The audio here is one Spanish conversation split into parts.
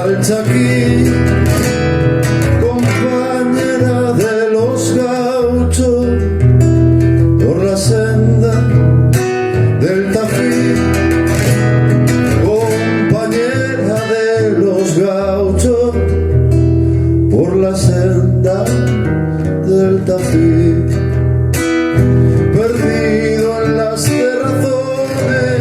marcha aquí, compañera de los gauchos, por la senda del Tafí, compañera de los gauchos, por la senda del Tafí, perdido en las terrazones,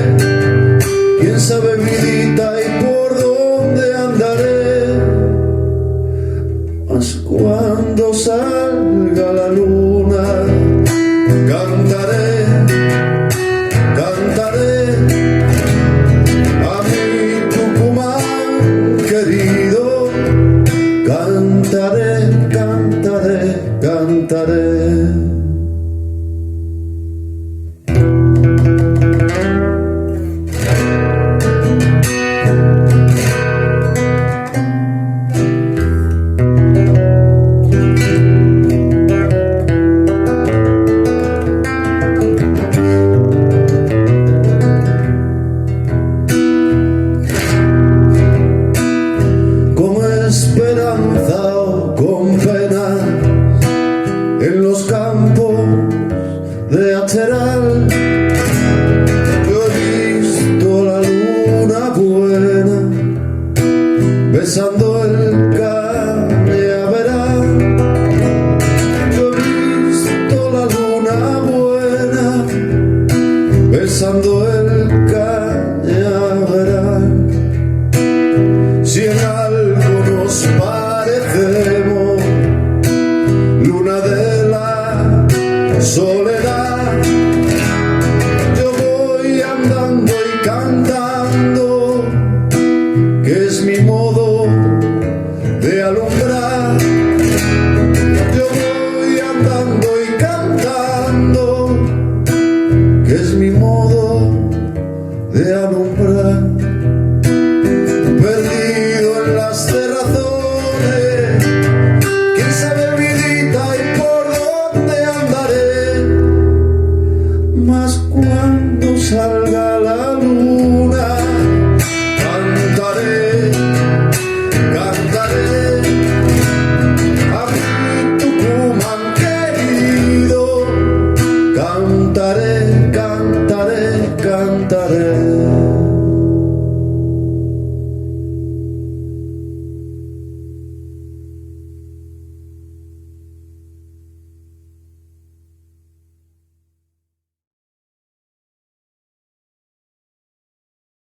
quién sabe vidita y por dónde andaré, mas cuando salga la luna cantaré, cantaré a mi Tucumán querido, cantaré, cantaré, cantaré. Esperanza o con pena en los campos de Acheral, yo he visto la luna buena besando el cañaveral, yo he visto la luna buena besando el cañaveral. Si en algo nos parecemos, luna de la soledad, yo voy andando y cantando, que es mi modo de alumbrar. Yo voy andando y cantando, que es mi modo de alumbrar. Perdido en las